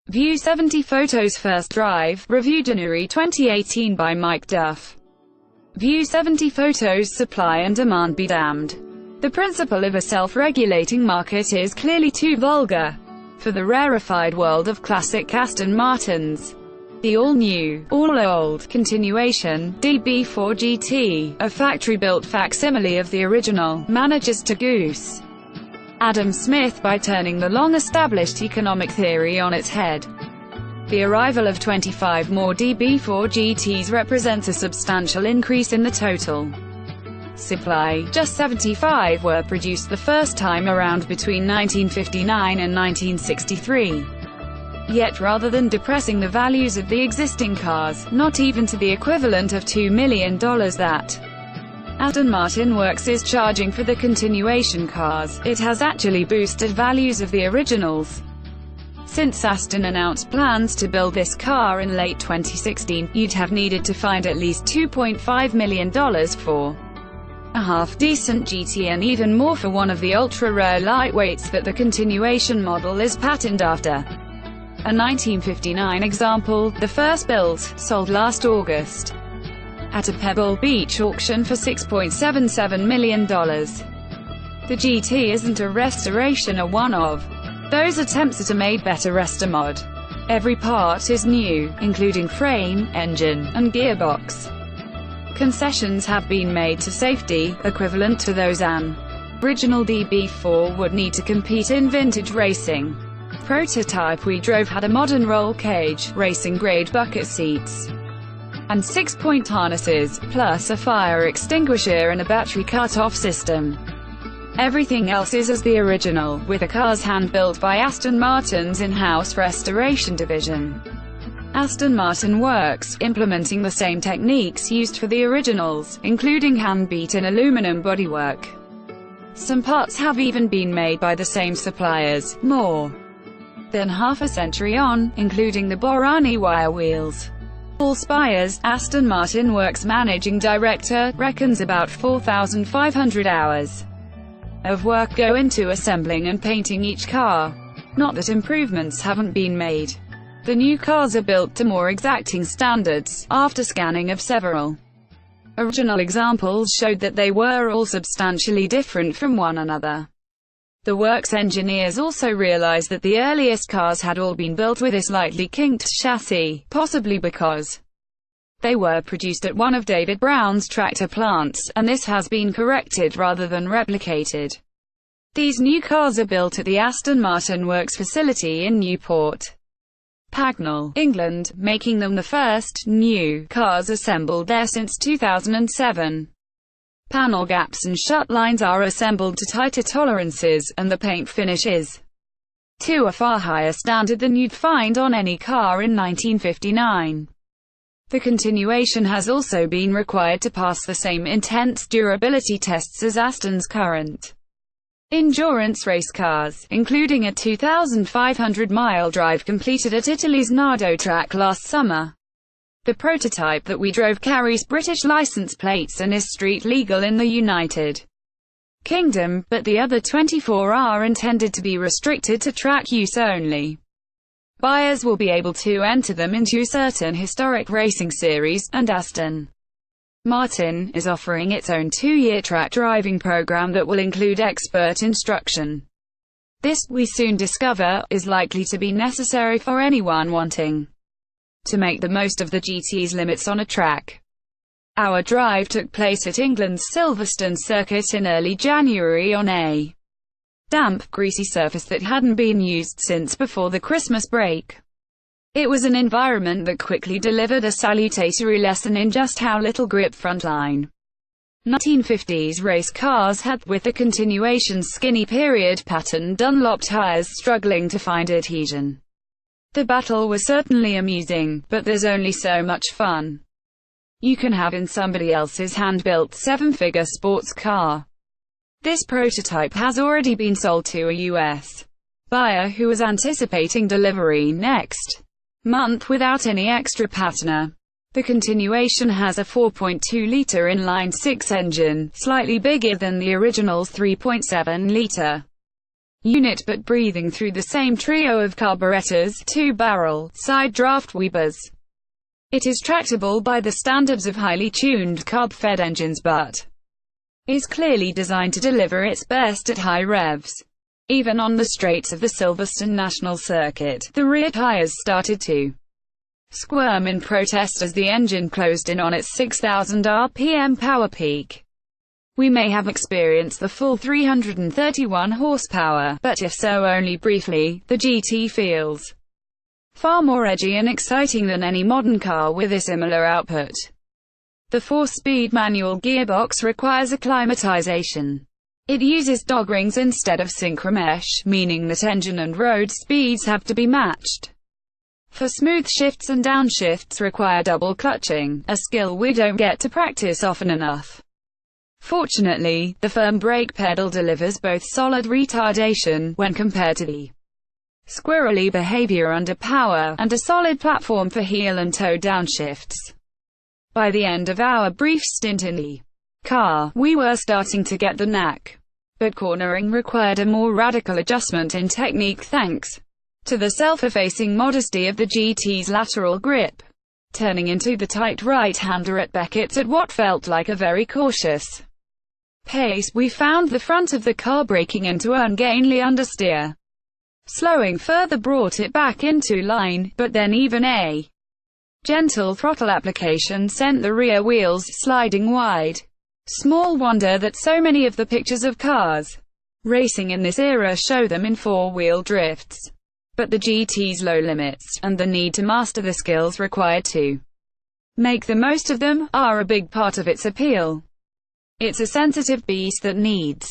View 70 photos. First drive, ReviewJanuary 2018 by Mike Duff. View 70 photos. Supply and demand be damned. The principle of a self-regulating market is clearly too vulgar for the rarefied world of classic Aston Martins. The all-new, all-old continuation, DB4 GT, a factory-built facsimile of the original, manages to goose Adam Smith by turning the long-established economic theory on its head. The arrival of 25 more DB4 GTs represents a substantial increase in the total supply. Just 75 were produced the first time around between 1959 and 1963. Yet rather than depressing the values of the existing cars, not even to the equivalent of $2 million that Aston Martin Works is charging for the continuation cars, it has actually boosted values of the originals. Since Aston announced plans to build this car in late 2016, you'd have needed to find at least $2.5 million for a half-decent GT and even more for one of the ultra-rare lightweights that the continuation model is patterned after. A 1959 example, the first built, sold last August at a Pebble Beach auction for $6.77 million. The GT isn't a restoration or one of those attempts at a made-better restomod. Every part is new, including frame, engine, and gearbox. Concessions have been made to safety, equivalent to those an original DB4 would need to compete in vintage racing. Prototype we drove had a modern roll cage, racing-grade bucket seats, and 6-point harnesses, plus a fire extinguisher and a battery cut-off system. Everything else is as the original, with the cars hand-built by Aston Martin's in-house restoration division, Aston Martin Works, implementing the same techniques used for the originals, including hand-beaten aluminum bodywork. Some parts have even been made by the same suppliers, more than half a century on, including the Borani wire wheels. Paul Spires, Aston Martin Works managing director, reckons about 4,500 hours of work go into assembling and painting each car. Not that improvements haven't been made. The new cars are built to more exacting standards, after scanning of several original examples showed that they were all substantially different from one another. The works engineers also realized that the earliest cars had all been built with a slightly kinked chassis, possibly because they were produced at one of David Brown's tractor plants, and this has been corrected rather than replicated. These new cars are built at the Aston Martin Works facility in Newport Pagnell, England, making them the first new cars assembled there since 2007. Panel gaps and shut lines are assembled to tighter tolerances, and the paint finish is to a far higher standard than you'd find on any car in 1959. The continuation has also been required to pass the same intense durability tests as Aston's current endurance race cars, including a 2,500-mile drive completed at Italy's Nardo track last summer. The prototype that we drove carries British license plates and is street legal in the United Kingdom, but the other 24 are intended to be restricted to track use only. Buyers will be able to enter them into certain historic racing series, and Aston Martin is offering its own 2-year track driving program that will include expert instruction. This, we soon discover, is likely to be necessary for anyone wanting to make the most of the GT's limits on a track. Our drive took place at England's Silverstone circuit in early January on a damp, greasy surface that hadn't been used since before the Christmas break. It was an environment that quickly delivered a salutary lesson in just how little grip frontline 1950s race cars had, with the continuation's skinny period pattern Dunlop tires struggling to find adhesion. The battle was certainly amusing, but there's only so much fun you can have in somebody else's hand-built 7-figure sports car. This prototype has already been sold to a US buyer who was anticipating delivery next month without any extra patina. The continuation has a 4.2-liter inline-six engine, slightly bigger than the original's 3.7-liter. unit but breathing through the same trio of carburetors, 2-barrel, side draft Webers. It is tractable by the standards of highly tuned carb-fed engines but is clearly designed to deliver its best at high revs. Even on the straights of the Silverstone National Circuit, the rear tires started to squirm in protest as the engine closed in on its 6,000 RPM power peak. We may have experienced the full 331 horsepower, but if so only briefly. The GT feels far more edgy and exciting than any modern car with a similar output. The 4-speed manual gearbox requires acclimatization. It uses dog rings instead of synchromesh, meaning that engine and road speeds have to be matched. For smooth shifts and downshifts require double clutching, a skill we don't get to practice often enough. Fortunately, the firm brake pedal delivers both solid retardation, when compared to the squirrely behavior under power, and a solid platform for heel and toe downshifts. By the end of our brief stint in the car, we were starting to get the knack. But cornering required a more radical adjustment in technique thanks to the self-effacing modesty of the GT's lateral grip, turning into the tight right-hander at Beckett's at what felt like a very cautious pace. We found the front of the car braking into ungainly understeer. Slowing further brought it back into line, but then even a gentle throttle application sent the rear wheels sliding wide. Small wonder that so many of the pictures of cars racing in this era show them in four-wheel drifts. But the GT's low limits, and the need to master the skills required to make the most of them, are a big part of its appeal. It's a sensitive beast that needs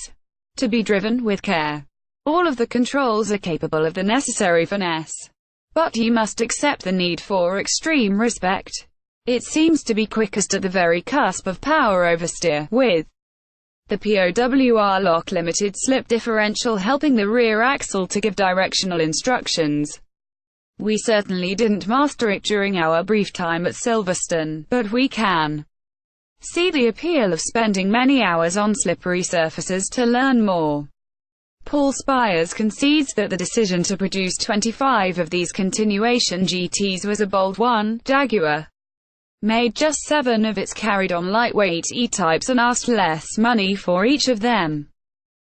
to be driven with care. All of the controls are capable of the necessary finesse, but you must accept the need for extreme respect. It seems to be quickest at the very cusp of power oversteer, with the POWR lock limited slip differential helping the rear axle to give directional instructions. We certainly didn't master it during our brief time at Silverstone, but we can see the appeal of spending many hours on slippery surfaces to learn more. Paul Spires concedes that the decision to produce 25 of these continuation GTs was a bold one. Jaguar made just 7 of its carried-on lightweight E-types and asked less money for each of them.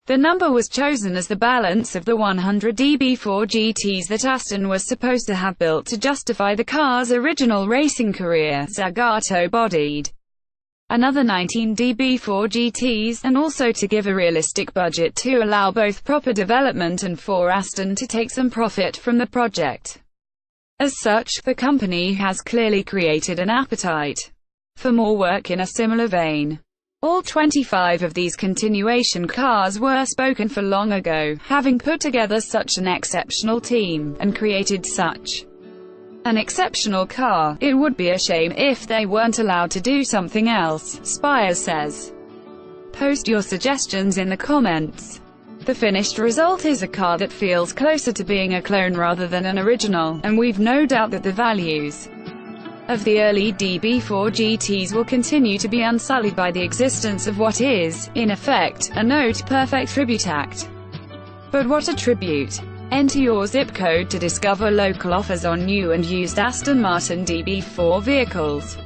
The number was chosen as the balance of the 100 DB4 GTs that Aston was supposed to have built to justify the car's original racing career, Zagato-bodied another 19 DB4 GTs, and also to give a realistic budget to allow both proper development and for Aston to take some profit from the project. As such, the company has clearly created an appetite for more work in a similar vein. All 25 of these continuation cars were spoken for long ago, having put together such an exceptional team, and created such an exceptional car. It would be a shame if they weren't allowed to do something else, Spires says. Post your suggestions in the comments. The finished result is a car that feels closer to being a clone rather than an original, and we've no doubt that the values of the early DB4 GTs will continue to be unsullied by the existence of what is, in effect, a note-perfect tribute act. But what a tribute! Enter your zip code to discover local offers on new and used Aston Martin DB4 vehicles.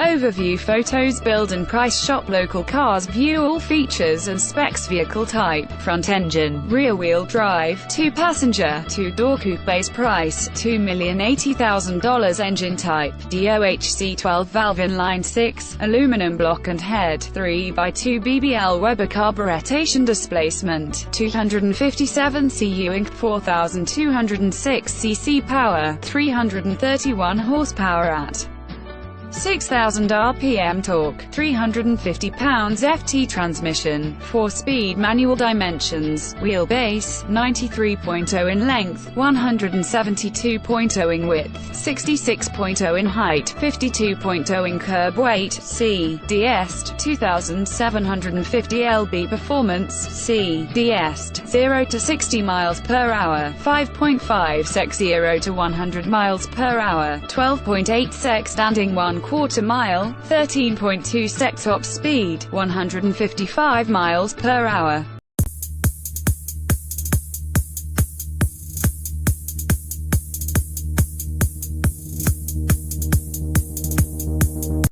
Overview photos, build and price, shop local cars, view all features and specs, vehicle type, front engine, rear wheel drive, 2-passenger, 2-door coupe, base price, $2,080,000, engine type, DOHC 12 valve inline 6, aluminum block and head, 3x2 BBL Weber carburetation displacement, 257 cu Inc. 4,206 cc power, 331 horsepower at 6,000 RPM torque, 350 pounds FT transmission, 4-speed manual dimensions, wheelbase, 93.0 in length, 172.0 in width, 66.0 in height, 52.0 in curb weight, C, DS, 2,750 lb performance, C, DS, 0 to 60 miles per hour, 5.5 sec 0 to 100 miles per hour, 12.8 sec standing 1/4 mile, 13.2 sec top speed, 155 miles per hour.